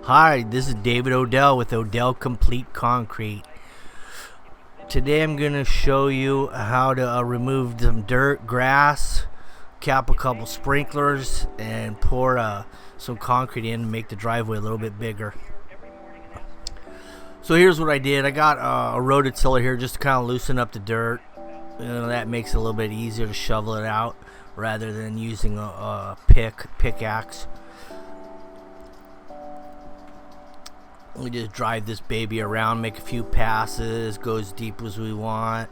Hi, this is David Odell with Odell Complete Concrete. Today I'm going to show you how to remove some dirt, grass, cap a couple sprinklers, and pour some concrete in to make the driveway a little bit bigger. So here's what I did. I got a rototiller here just to kind of loosen up the dirt. That makes it a little bit easier to shovel it out rather than using a pickaxe. We just drive this baby around, make a few passes, go as deep as we want.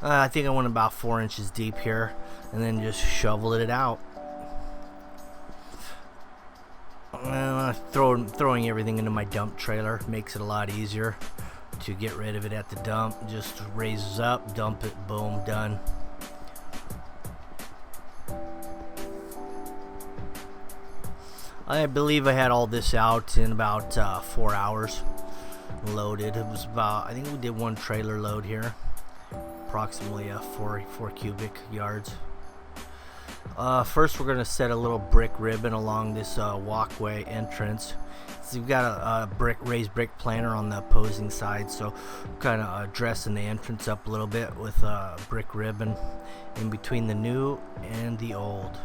I think I went about 4 inches deep here, and then just shovel it out. Throwing everything into my dump trailer makes it a lot easier to get rid of it at the dump. Just raises up, dump it, boom, done. I believe I had all this out in about 4 hours loaded. It was about, I think we did one trailer load here, approximately 4 cubic yards. First we're going to set a little brick ribbon along this walkway entrance. So you've got a raised brick planter on the opposing side, so kind of dressing the entrance up a little bit with a brick ribbon in between the new and the old.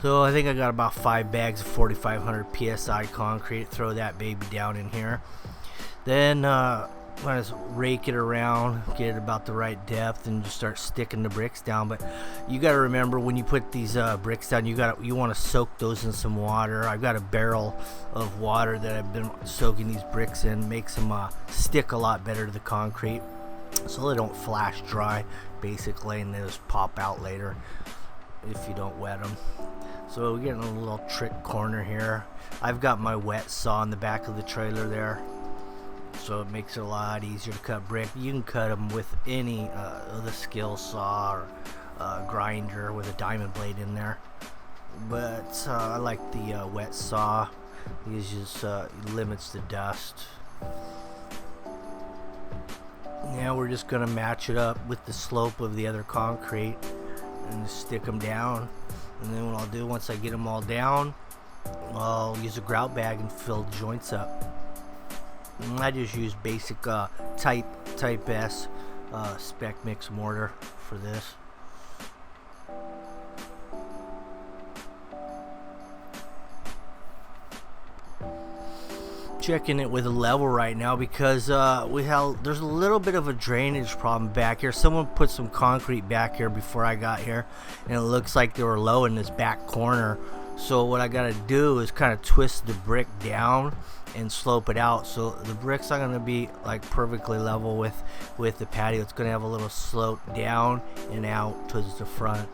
So I think I got about 5 bags of 4,500 psi concrete. Throw that baby down in here. Then I'm going to rake it around, get it about the right depth, and just start sticking the bricks down. But you got to remember, when you put these bricks down, you want to soak those in some water. I've got a barrel of water that I've been soaking these bricks in. Makes them stick a lot better to the concrete, so they don't flash dry, basically, and they just pop out later if you don't wet them. So we're getting a little trick corner here. I've got my wet saw in the back of the trailer there, so it makes it a lot easier to cut brick. You can cut them with any of the skill saw or grinder with a diamond blade in there, but I like the wet saw. It just limits the dust. Now we're just going to match it up with the slope of the other concrete and stick them down. And then what I'll do, once I get them all down, I'll use a grout bag and fill the joints up. And I just use basic type S spec mix mortar for this. Checking it with a level right now because there's a little bit of a drainage problem back here. Someone put some concrete back here before I got here, and it looks like they were low in this back corner. So what I gotta do is kind of twist the brick down and slope it out, so the bricks are gonna be like perfectly level with the patio. It's gonna have a little slope down and out towards the front.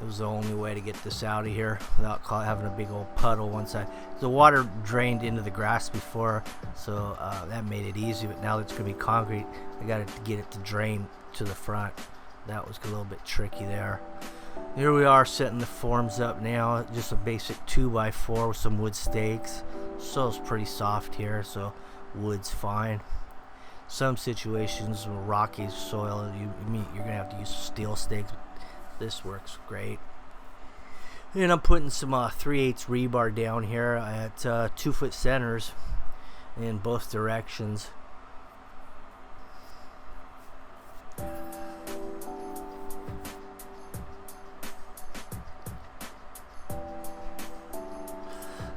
It was the only way to get this out of here without having a big old puddle. The water drained into the grass before, so that made it easy, but now it's gonna be concrete. I got to get it to drain to the front. That was a little bit tricky there. Here we are setting the forms up now. Just a basic 2x4 with some wood stakes. Soil's pretty soft here, so wood's fine. Some situations with rocky soil, you're gonna have to use steel stakes. This works great. And I'm putting some 3/8 rebar down here at 2-foot centers in both directions.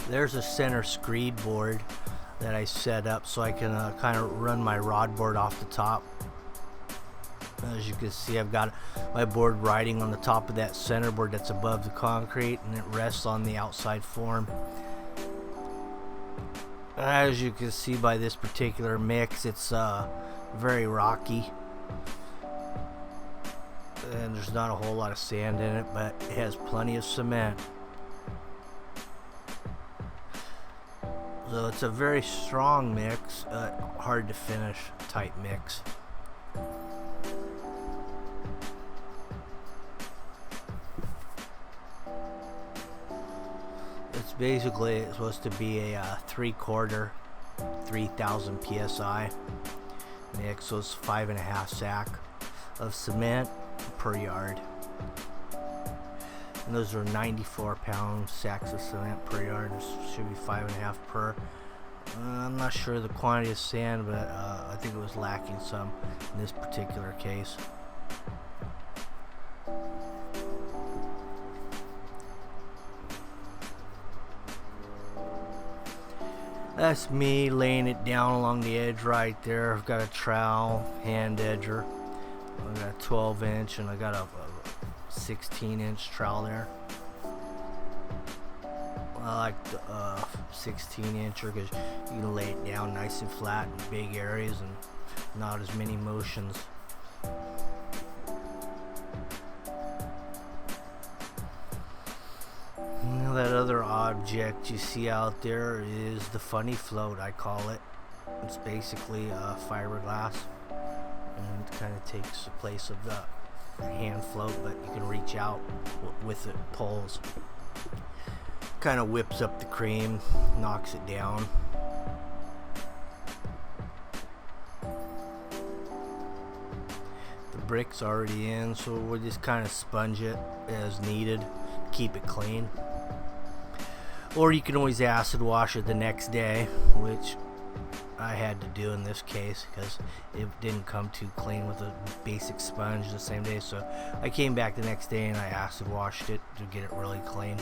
There's a center screed board that I set up so I can kind of run my rod board off the top. As you can see, I've got my board riding on the top of that center board that's above the concrete, and it rests on the outside form. As you can see by this particular mix, it's very rocky, and there's not a whole lot of sand in it, but it has plenty of cement. So it's a very strong mix, hard to finish type mix. Basically, it's supposed to be a 3/4 3,000 psi mix, so it's 5.5 sack of cement per yard. and those are 94-pound sacks of cement per yard. This should be 5.5 per. I'm not sure the quantity of sand, but I think it was lacking some in this particular case. That's me laying it down along the edge right there. I've got a trowel, hand edger. I've got a 12-inch and I got a 16-inch trowel there. I like the 16-incher because you can lay it down nice and flat in big areas and not as many motions. That other object you see out there is the funny float, I call it. It's basically fiberglass, and it kind of takes the place of the hand float, but you can reach out with it, poles. Kind of whips up the cream, knocks it down. The brick's already in, so we'll just kind of sponge it as needed, keep it clean. Or you can always acid wash it the next day, which I had to do in this case because it didn't come too clean with a basic sponge the same day. So I came back the next day and I acid washed it to get it really clean.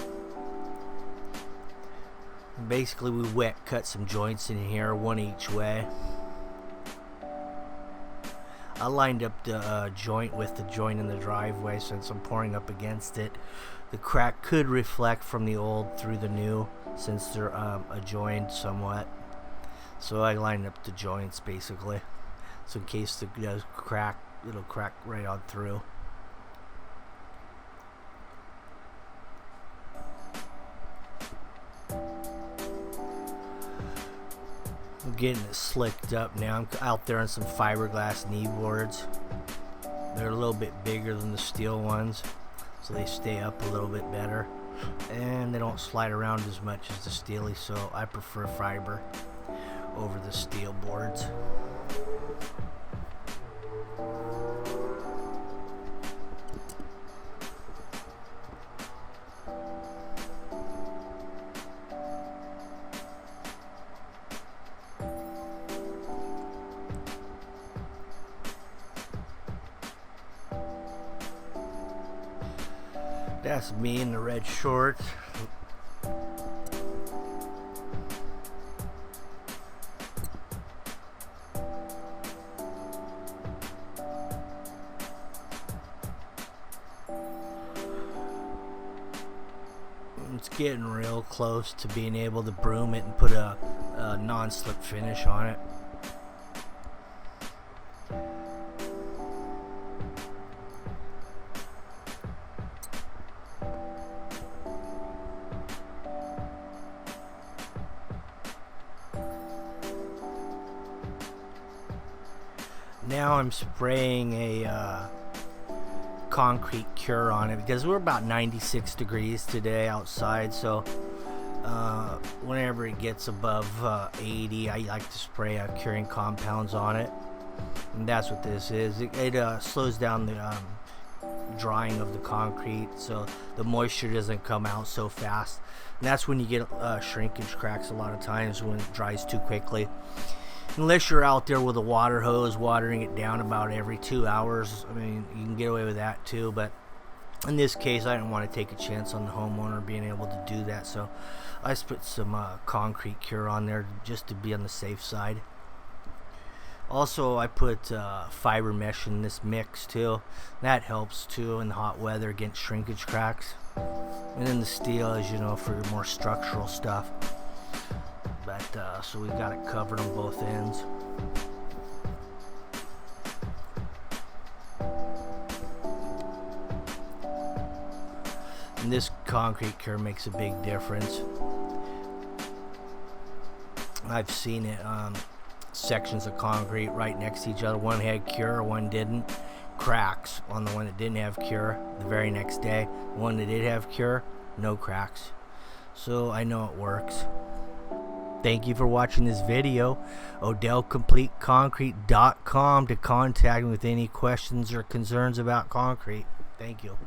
Basically, we wet cut some joints in here, one each way. I lined up the joint with the joint in the driveway since I'm pouring up against it. The crack could reflect from the old through the new since they're adjoined somewhat. So I lined up the joints basically. So in case it does crack, it'll crack right on through. I'm getting it slicked up now. I'm out there on some fiberglass knee boards. They're a little bit bigger than the steel ones, so they stay up a little bit better, and they don't slide around as much as the steely, so I prefer fiber over the steel boards. That's me in the red shorts. It's getting real close to being able to broom it and put a non-slip finish on it. Now I'm spraying a concrete cure on it because we're about 96 degrees today outside, so whenever it gets above 80, I like to spray curing compounds on it, and that's what this is. It slows down the drying of the concrete, so the moisture doesn't come out so fast, and that's when you get shrinkage cracks a lot of times, when it dries too quickly. Unless you're out there with a water hose watering it down about every 2 hours. I mean, you can get away with that too, but in this case I didn't want to take a chance on the homeowner being able to do that, so I just put some concrete cure on there just to be on the safe side. Also, I put fiber mesh in this mix too. That helps too in the hot weather against shrinkage cracks. And then the steel, as you know, for more structural stuff. But so we've got it covered on both ends. And this concrete cure makes a big difference. I've seen it sections of concrete right next to each other. One had cure, one didn't. Cracks on the one that didn't have cure the very next day. The one that did have cure, no cracks. So I know it works. Thank you for watching this video. OdellCompleteConcrete.com to contact me with any questions or concerns about concrete. Thank you.